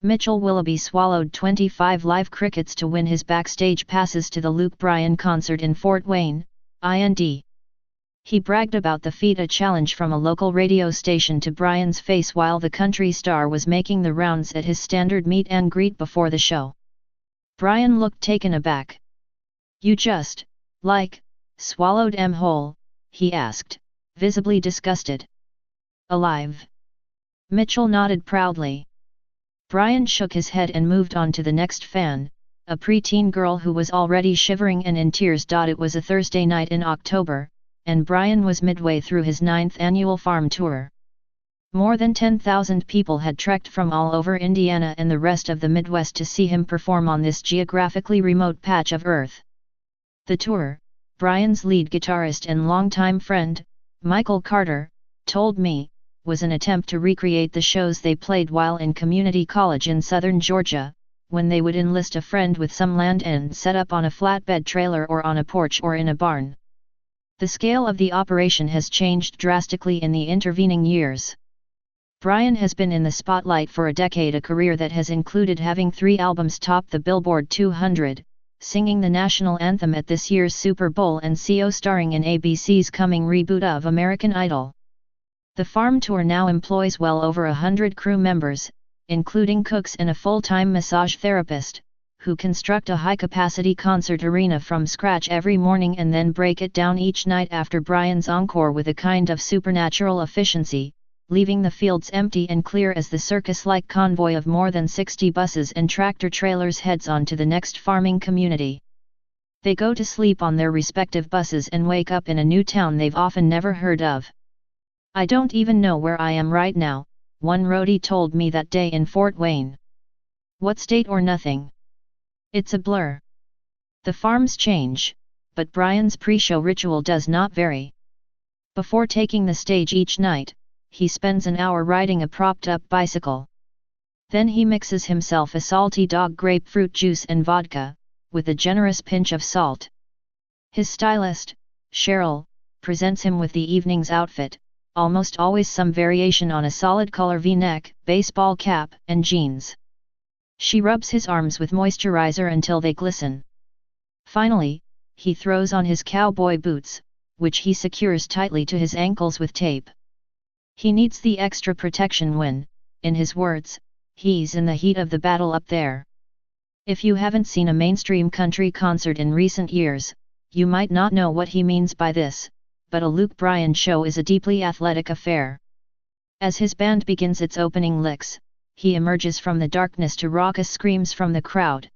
Mitchell Willoughby swallowed 25 live crickets to win his backstage passes to the Luke Bryan concert in Fort Wayne, IND. He bragged about the feat, a challenge from a local radio station to Bryan's face while the country star was making the rounds at his standard meet and greet before the show. Bryan looked taken aback. "You just, swallowed 'em whole?" he asked, visibly disgusted. "Alive?" Mitchell nodded proudly. Bryan shook his head and moved on to the next fan, a preteen girl who was already shivering and in tears. It was a Thursday night in October, and Bryan was midway through his 9th annual farm tour. More than 10,000 people had trekked from all over Indiana and the rest of the Midwest to see him perform on this geographically remote patch of earth. The tour, Bryan's lead guitarist and longtime friend, Michael Carter, told me, was an attempt to recreate the shows they played while in community college in southern Georgia, when they would enlist a friend with some land and set up on a flatbed trailer or on a porch or in a barn. The scale of the operation has changed drastically in the intervening years. Bryan has been in the spotlight for a decade, a career that has included having 3 albums top the Billboard 200, singing the national anthem at this year's Super Bowl and co-starring in ABC's coming reboot of American Idol. The farm tour now employs well over 100 crew members, including cooks and a full-time massage therapist, who construct a high-capacity concert arena from scratch every morning and then break it down each night after Bryan's encore with a kind of supernatural efficiency, leaving the fields empty and clear as the circus-like convoy of more than 60 buses and tractor-trailers heads on to the next farming community. They go to sleep on their respective buses and wake up in a new town they've often never heard of. "I don't even know where I am right now," one roadie told me that day in Fort Wayne. "What state or nothing? It's a blur." The farms change, but Bryan's pre-show ritual does not vary. Before taking the stage each night, he spends an hour riding a propped-up bicycle. Then he mixes himself a salty dog grapefruit juice and vodka, with a generous pinch of salt. His stylist, Cheryl, presents him with the evening's outfit, almost always some variation on a solid color V-neck, baseball cap, and jeans. She rubs his arms with moisturizer until they glisten. Finally, he throws on his cowboy boots, which he secures tightly to his ankles with tape. He needs the extra protection when, in his words, he's in the heat of the battle up there. If you haven't seen a mainstream country concert in recent years, you might not know what he means by this, but a Luke Bryan show is a deeply athletic affair. As his band begins its opening licks, he emerges from the darkness to raucous screams from the crowd.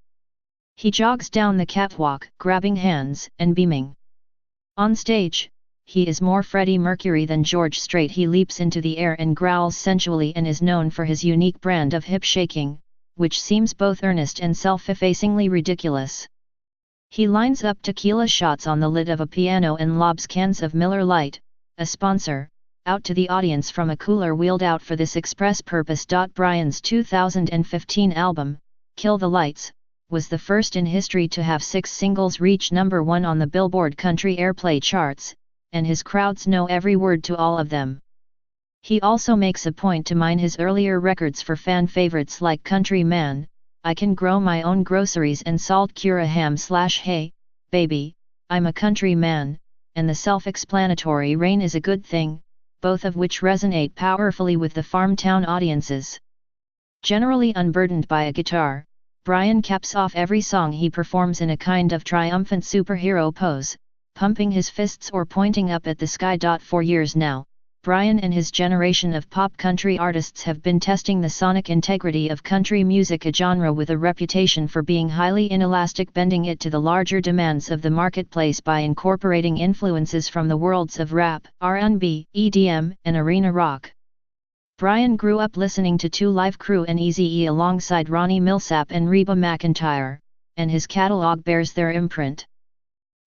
He jogs down the catwalk, grabbing hands and beaming. On stage, he is more Freddie Mercury than George Strait. He leaps into the air and growls sensually and is known for his unique brand of hip shaking, which seems both earnest and self-effacingly ridiculous. He lines up tequila shots on the lid of a piano and lobs cans of Miller Lite, a sponsor, out to the audience from a cooler wheeled out for this express purpose. Bryan's 2015 album, Kill the Lights, was the first in history to have 6 singles reach number 1 on the Billboard Country Airplay charts, and his crowds know every word to all of them. He also makes a point to mine his earlier records for fan favorites like Country Man, I Can Grow My Own Groceries and Salt Cure a Ham/Hey, Baby, I'm a Country Man, and the self-explanatory Rain is a Good Thing, both of which resonate powerfully with the farmtown audiences. Generally unburdened by a guitar, Bryan caps off every song he performs in a kind of triumphant superhero pose, pumping his fists or pointing up at the sky. For years now, Bryan and his generation of pop country artists have been testing the sonic integrity of country music, a genre with a reputation for being highly inelastic, bending it to the larger demands of the marketplace by incorporating influences from the worlds of rap, R&B, EDM, and arena rock. Bryan grew up listening to Two Live Crew and Eazy-E alongside Ronnie Milsap and Reba McEntire, and his catalog bears their imprint.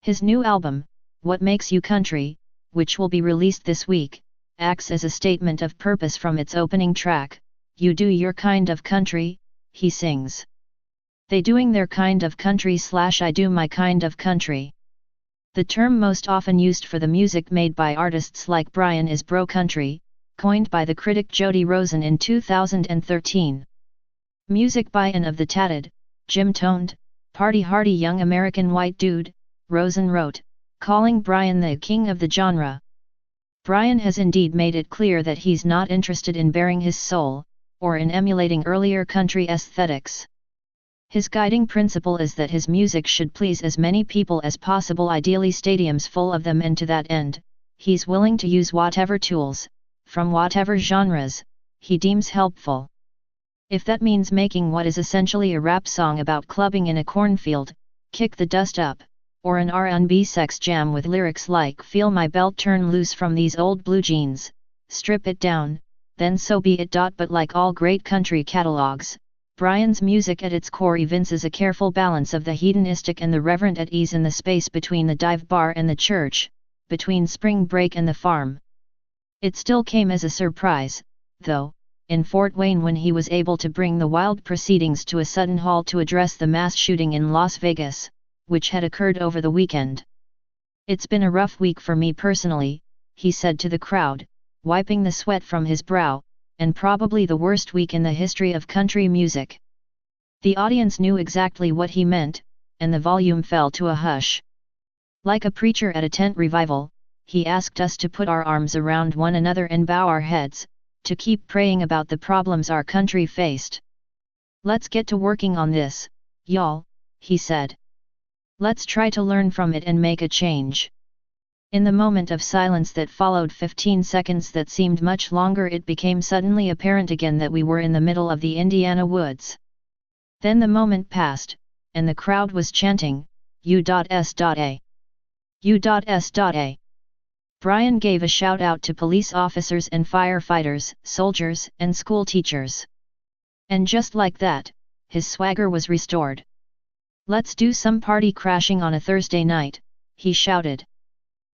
His new album, What Makes You Country, which will be released this week, acts as a statement of purpose from its opening track, You Do Your Kind of Country, he sings. They doing their kind of country / I do my kind of country. The term most often used for the music made by artists like Bryan is bro country, coined by the critic Jody Rosen in 2013. Music by and of the tatted, gym-toned, party-hardy young American white dude, Rosen wrote, calling Brian the king of the genre. Brian has indeed made it clear that he's not interested in bearing his soul, or in emulating earlier country aesthetics. His guiding principle is that his music should please as many people as possible, ideally stadiums full of them, and to that end, he's willing to use whatever tools, from whatever genres, he deems helpful. If that means making what is essentially a rap song about clubbing in a cornfield, Kick the Dust Up, or an R&B sex jam with lyrics like Feel my belt turn loose from these old blue jeans, strip it down, then so be it. But like all great country catalogs, Brian's music at its core evinces a careful balance of the hedonistic and the reverent, at ease in the space between the dive bar and the church, between spring break and the farm. It still came as a surprise, though, in Fort Wayne when he was able to bring the wild proceedings to a sudden halt to address the mass shooting in Las Vegas, which had occurred over the weekend. "It's been a rough week for me personally," he said to the crowd, wiping the sweat from his brow, "and probably the worst week in the history of country music." The audience knew exactly what he meant, and the volume fell to a hush. Like a preacher at a tent revival, he asked us to put our arms around one another and bow our heads, to keep praying about the problems our country faced. "Let's get to working on this, y'all," he said. "Let's try to learn from it and make a change." In the moment of silence that followed, 15 seconds that seemed much longer, it became suddenly apparent again that we were in the middle of the Indiana woods. Then the moment passed, and the crowd was chanting, U.S.A. U.S.A. Brian gave a shout out to police officers and firefighters, soldiers and school teachers. And just like that, his swagger was restored. "Let's do some party crashing on a Thursday night," he shouted.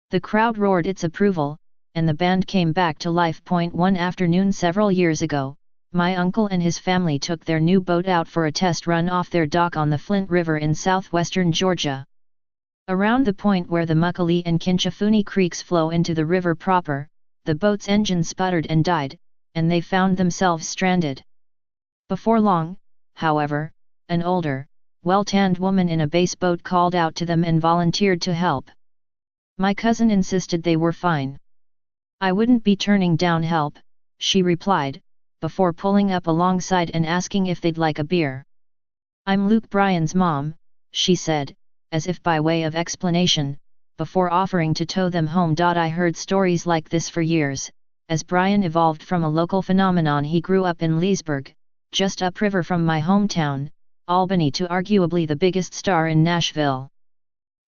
The crowd roared its approval, and the band came back to life. One afternoon several years ago, my uncle and his family took their new boat out for a test run off their dock on the Flint River in southwestern Georgia. Around the point where the Muckalee and Kinchafoonee creeks flow into the river proper, the boat's engine sputtered and died, and they found themselves stranded. Before long, however, an older, well-tanned woman in a base boat called out to them and volunteered to help. My cousin insisted they were fine. "I wouldn't be turning down help," she replied, before pulling up alongside and asking if they'd like a beer. "I'm Luke Bryan's mom," she said, as if by way of explanation, before offering to tow them home. "I heard stories like this for years, as Brian evolved from a local phenomenon. He grew up in Leesburg, just upriver from my hometown, Albany, to arguably the biggest star in Nashville.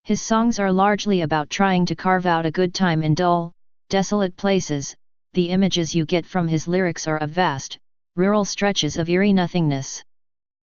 His songs are largely about trying to carve out a good time in dull, desolate places. The images you get from his lyrics are of vast, rural stretches of eerie nothingness.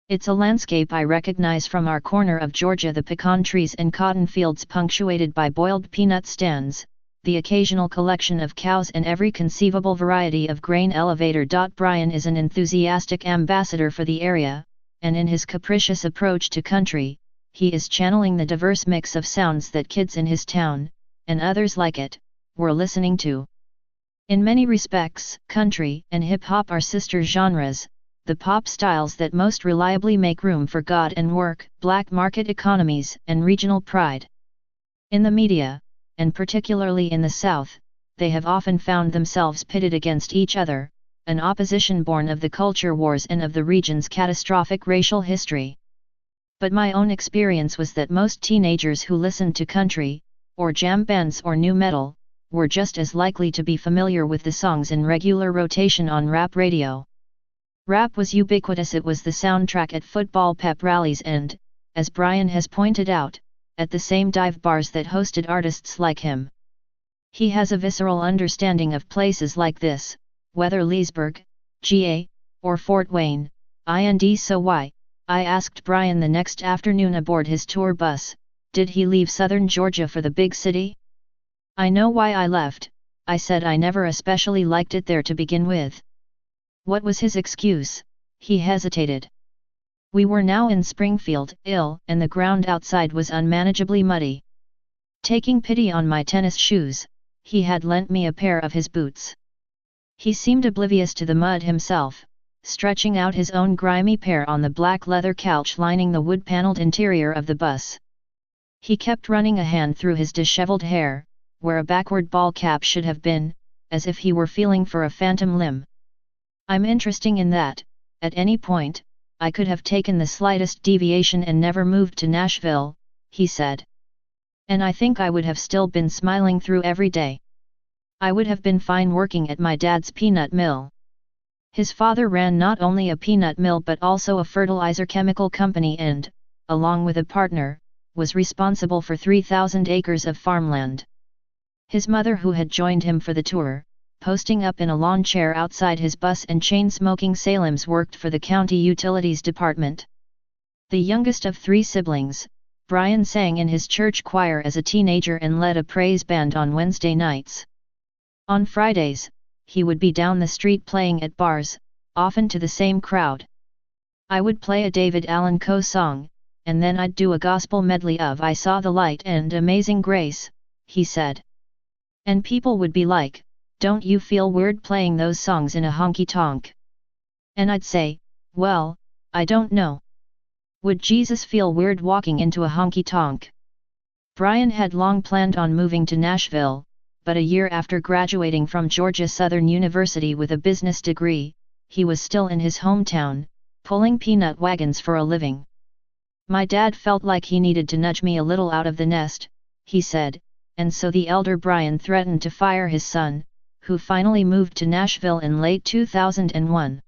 It's a landscape I recognize from our corner of Georgia, the pecan trees and cotton fields punctuated by boiled peanut stands, the occasional collection of cows and every conceivable variety of grain elevator. Brian is an enthusiastic ambassador for the area, and in his capricious approach to country, he is channeling the diverse mix of sounds that kids in his town, and others like it, were listening to. In many respects, country and hip-hop are sister genres, the pop styles that most reliably make room for God and work, black market economies, and regional pride. In the media, and particularly in the South, they have often found themselves pitted against each other, an opposition born of the culture wars and of the region's catastrophic racial history. But my own experience was that most teenagers who listened to country, or jam bands or nu metal, were just as likely to be familiar with the songs in regular rotation on rap radio. Rap was ubiquitous. It was the soundtrack at football pep rallies and, as Brian has pointed out, at the same dive bars that hosted artists like him. He has a visceral understanding of places like this, whether Leesburg, GA, or Fort Wayne, and so why, I asked Brian the next afternoon aboard his tour bus, did he leave southern Georgia for the big city? "I know why I left," I said. "I never especially liked it there to begin with." What was his excuse? He hesitated. We were now in Springfield, and the ground outside was unmanageably muddy. Taking pity on my tennis shoes, he had lent me a pair of his boots. He seemed oblivious to the mud himself, stretching out his own grimy pair on the black leather couch lining the wood-paneled interior of the bus. He kept running a hand through his disheveled hair, where a backward ball cap should have been, as if he were feeling for a phantom limb. "I'm interesting in that, at any point, I could have taken the slightest deviation and never moved to Nashville," he said. "And I think I would have still been smiling through every day. I would have been fine working at my dad's peanut mill." His father ran not only a peanut mill but also a fertilizer chemical company and, along with a partner, was responsible for 3,000 acres of farmland. His mother, who had joined him for the tour, posting up in a lawn chair outside his bus and chain-smoking Salem's, worked for the county utilities department. The youngest of 3 siblings, Brian sang in his church choir as a teenager and led a praise band on Wednesday nights. On Fridays, he would be down the street playing at bars, often to the same crowd. "I would play a David Allan Coe song, and then I'd do a gospel medley of I Saw the Light and Amazing Grace," he said. "And people would be like, 'Don't you feel weird playing those songs in a honky-tonk?' And I'd say, 'Well, I don't know. Would Jesus feel weird walking into a honky-tonk?'" Brian had long planned on moving to Nashville, but a year after graduating from Georgia Southern University with a business degree, he was still in his hometown, pulling peanut wagons for a living. "My dad felt like he needed to nudge me a little out of the nest," he said, and so the elder Brian threatened to fire his son, who finally moved to Nashville in late 2001.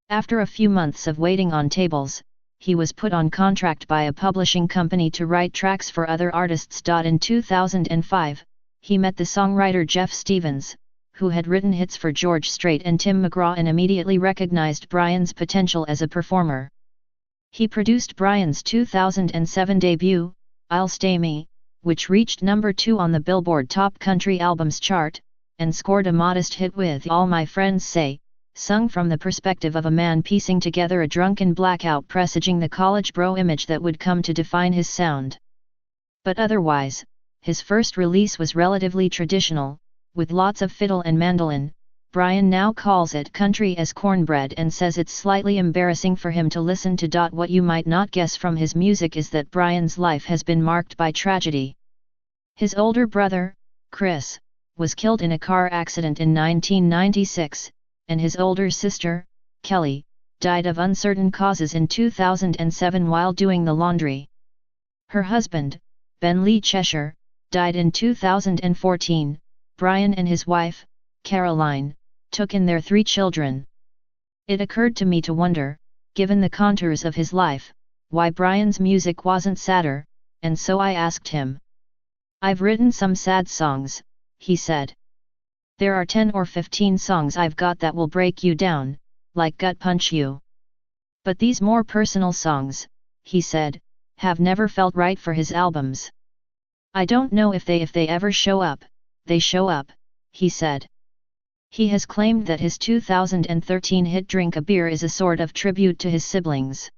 After a few months of waiting on tables, he was put on contract by a publishing company to write tracks for other artists. In 2005, he met the songwriter Jeff Stevens, who had written hits for George Strait and Tim McGraw and immediately recognized Brian's potential as a performer. He produced Brian's 2007 debut, I'll Stay Me, which reached number 2 on the Billboard Top Country Albums chart, and scored a modest hit with All My Friends Say, sung from the perspective of a man piecing together a drunken blackout presaging the college bro image that would come to define his sound. But otherwise, his first release was relatively traditional, with lots of fiddle and mandolin. Brian now calls it country as cornbread and says it's slightly embarrassing for him to listen to. What you might not guess from his music is that Brian's life has been marked by tragedy. His older brother, Chris, was killed in a car accident in 1996, and his older sister, Kelly, died of uncertain causes in 2007 while doing the laundry. Her husband, Ben Lee Cheshire, died in 2014. Brian and his wife, Caroline, took in their 3 children. It occurred to me to wonder, given the contours of his life, why Brian's music wasn't sadder, and so I asked him. "I've written some sad songs," he said. "There are 10 or 15 songs I've got that will break you down, like Gut Punch You. But these more personal songs," he said, "have never felt right for his albums. I don't know if they ever show up, they show up," he said. He has claimed that his 2013 hit Drink a Beer is a sort of tribute to his siblings.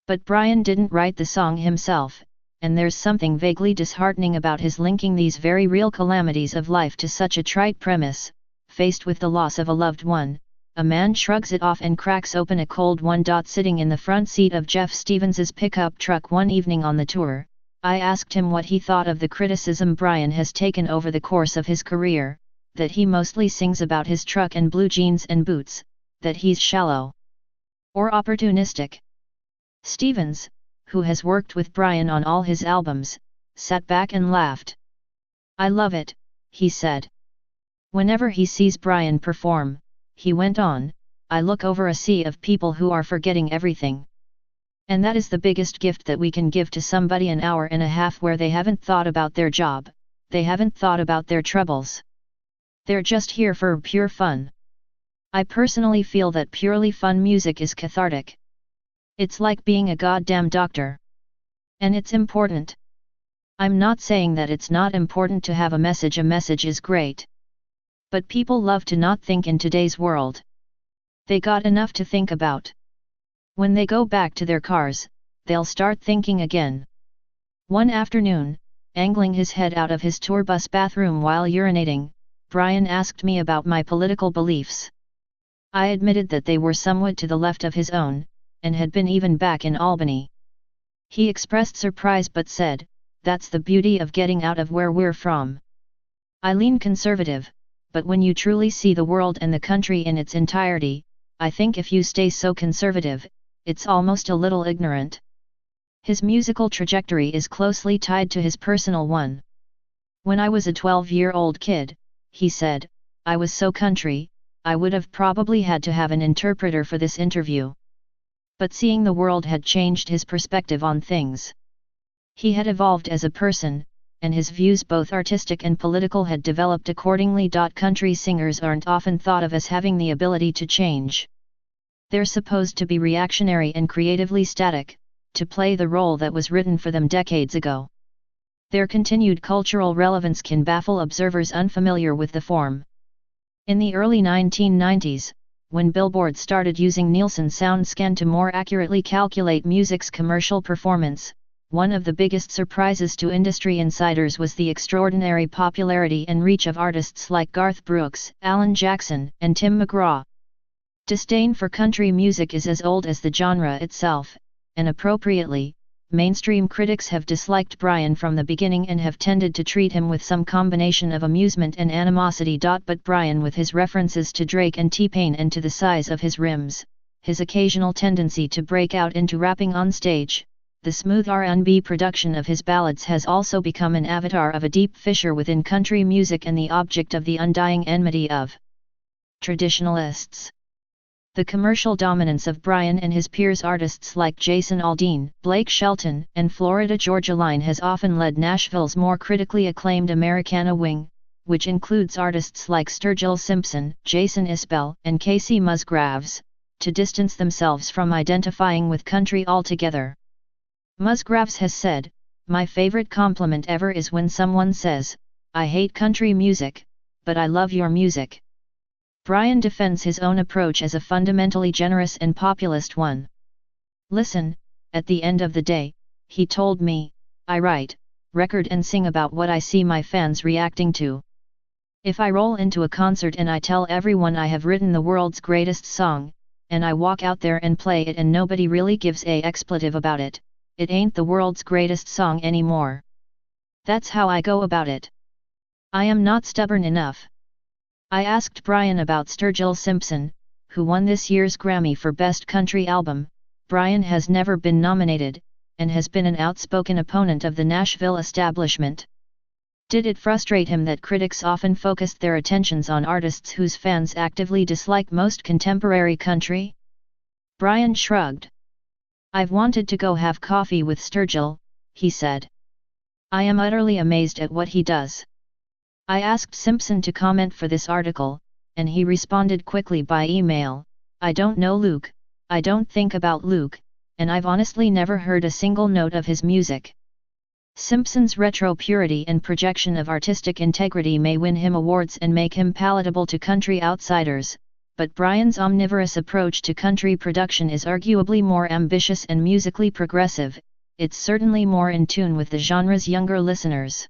But Brian didn't write the song himself, and there's something vaguely disheartening about his linking these very real calamities of life to such a trite premise. Faced with the loss of a loved one, a man shrugs it off and cracks open a cold one. Sitting in the front seat of Jeff Stevens's pickup truck one evening on the tour, I asked him what he thought of the criticism Brian has taken over the course of his career, that he mostly sings about his truck and blue jeans and boots, that he's shallow or opportunistic. Stevens, who has worked with Brian on all his albums, sat back and laughed. "I love it," he said. "Whenever he sees Brian perform," he went on, "I look over a sea of people who are forgetting everything. And that is the biggest gift that we can give to somebody, an hour and a half where they haven't thought about their job, they haven't thought about their troubles. They're just here for pure fun. I personally feel that purely fun music is cathartic. It's like being a goddamn doctor. And it's important. I'm not saying that it's not important to have a message is great. But people love to not think in today's world. They got enough to think about. When they go back to their cars, they'll start thinking again." One afternoon, angling his head out of his tour bus bathroom while urinating, Brian asked me about my political beliefs. I admitted that they were somewhat to the left of his own, and had been even back in Albany. He expressed surprise but said, "That's the beauty of getting out of where we're from. I lean conservative, but when you truly see the world and the country in its entirety, I think if you stay so conservative, it's almost a little ignorant." His musical trajectory is closely tied to his personal one. "When I was a 12-year-old kid," he said, "I was so country, I would have probably had to have an interpreter for this interview." But seeing the world had changed his perspective on things. He had evolved as a person, and his views both artistic and political had developed accordingly. Country singers aren't often thought of as having the ability to change. They're supposed to be reactionary and creatively static, to play the role that was written for them decades ago. Their continued cultural relevance can baffle observers unfamiliar with the form. In the early 1990s, when Billboard started using Nielsen SoundScan to more accurately calculate music's commercial performance, one of the biggest surprises to industry insiders was the extraordinary popularity and reach of artists like Garth Brooks, Alan Jackson, and Tim McGraw. Disdain for country music is as old as the genre itself, and appropriately, mainstream critics have disliked Brian from the beginning and have tended to treat him with some combination of amusement and animosity. But Brian, with his references to Drake and T-Pain and to the size of his rims, his occasional tendency to break out into rapping on stage, the smooth R&B production of his ballads has also become an avatar of a deep fissure within country music and the object of the undying enmity of traditionalists. The commercial dominance of Brian and his peers, artists like Jason Aldean, Blake Shelton, and Florida Georgia Line, has often led Nashville's more critically acclaimed Americana wing, which includes artists like Sturgill Simpson, Jason Isbell, and Casey Musgraves, to distance themselves from identifying with country altogether. Musgraves has said, "My favorite compliment ever is when someone says, 'I hate country music, but I love your music.'" Brian defends his own approach as a fundamentally generous and populist one. "Listen, at the end of the day," he told me, "I write, record and sing about what I see my fans reacting to. If I roll into a concert and I tell everyone I have written the world's greatest song, and I walk out there and play it and nobody really gives a expletive about it, it ain't the world's greatest song anymore. That's how I go about it. I am not stubborn enough." I asked Brian about Sturgill Simpson, who won this year's Grammy for Best Country Album. Brian has never been nominated, and has been an outspoken opponent of the Nashville establishment. Did it frustrate him that critics often focused their attentions on artists whose fans actively dislike most contemporary country? Brian shrugged. "I've wanted to go have coffee with Sturgill," he said. "I am utterly amazed at what he does." I asked Simpson to comment for this article, and he responded quickly by email, "I don't know Luke, I don't think about Luke, and I've honestly never heard a single note of his music." Simpson's retro purity and projection of artistic integrity may win him awards and make him palatable to country outsiders, but Brian's omnivorous approach to country production is arguably more ambitious and musically progressive. It's certainly more in tune with the genre's younger listeners.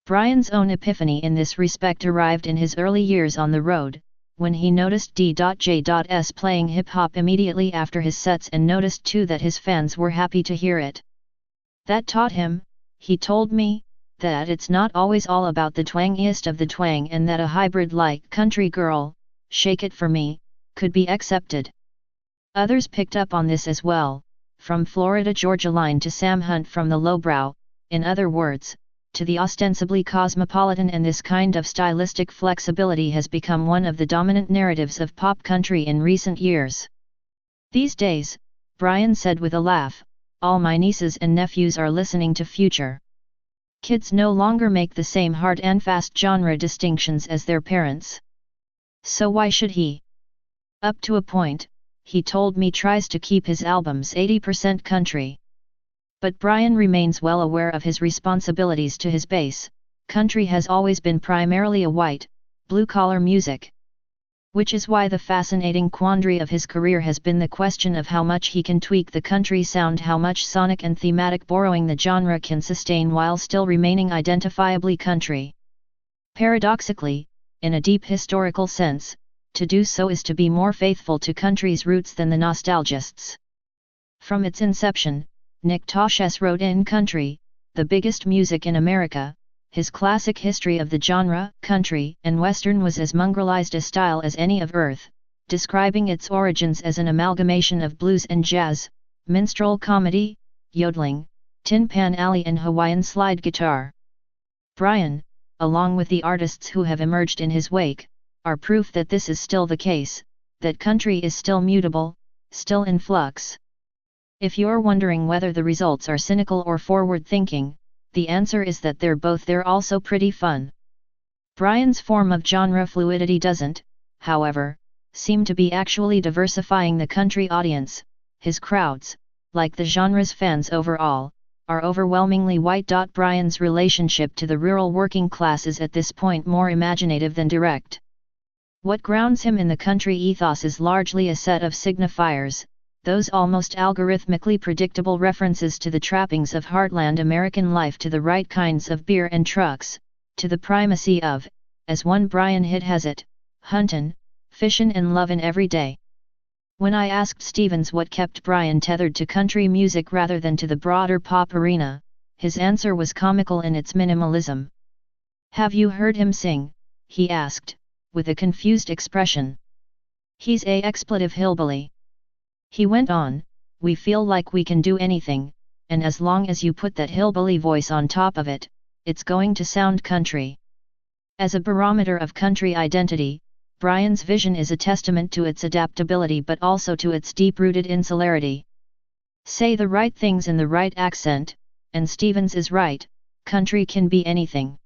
Brian's own epiphany in this respect arrived in his early years on the road, when he noticed D.J.'s playing hip-hop immediately after his sets and noticed too that his fans were happy to hear it. That taught him, he told me, that it's not always all about the twangiest of the twang and that a hybrid like Country Girl, Shake It For Me, could be accepted. Others picked up on this as well, from Florida Georgia Line to Sam Hunt from the Lowbrow, in other words, to the ostensibly cosmopolitan, and this kind of stylistic flexibility has become one of the dominant narratives of pop country in recent years. These days, Brian said with a laugh, all my nieces and nephews are listening to Future. Kids no longer make the same hard and fast genre distinctions as their parents. So why should he? Up to a point, he told me, tries to keep his albums 80% country. But Brian remains well aware of his responsibilities to his base. Country has always been primarily a white, blue-collar music. Which is why the fascinating quandary of his career has been the question of how much he can tweak the country sound, how much sonic and thematic borrowing the genre can sustain while still remaining identifiably country. Paradoxically, in a deep historical sense, to do so is to be more faithful to country's roots than the nostalgists. From its inception, Nick Tosches wrote in Country, the biggest music in America. His classic history of the genre, country and western, was as mongrelized a style as any of Earth, describing its origins as an amalgamation of blues and jazz, minstrel comedy, yodeling, Tin Pan Alley and Hawaiian slide guitar. Brian, along with the artists who have emerged in his wake, are proof that this is still the case, that country is still mutable, still in flux. If you're wondering whether the results are cynical or forward-thinking, the answer is that they're also pretty fun. Brian's form of genre fluidity doesn't, however, seem to be actually diversifying the country audience. His crowds, like the genre's fans overall, are overwhelmingly white. Brian's relationship to the rural working class is at this point more imaginative than direct. What grounds him in the country ethos is largely a set of signifiers, those almost algorithmically predictable references to the trappings of heartland American life, to the right kinds of beer and trucks, to the primacy of, as one Brian hit has it, huntin', fishin' and lovin' every day. When I asked Stevens what kept Brian tethered to country music rather than to the broader pop arena, his answer was comical in its minimalism. "Have you heard him sing?" he asked, with a confused expression. "He's a expletive hillbilly." He went on, "We feel like we can do anything, and as long as you put that hillbilly voice on top of it, it's going to sound country." As a barometer of country identity, Brian's vision is a testament to its adaptability but also to its deep-rooted insularity. Say the right things in the right accent, and Stevens is right, country can be anything.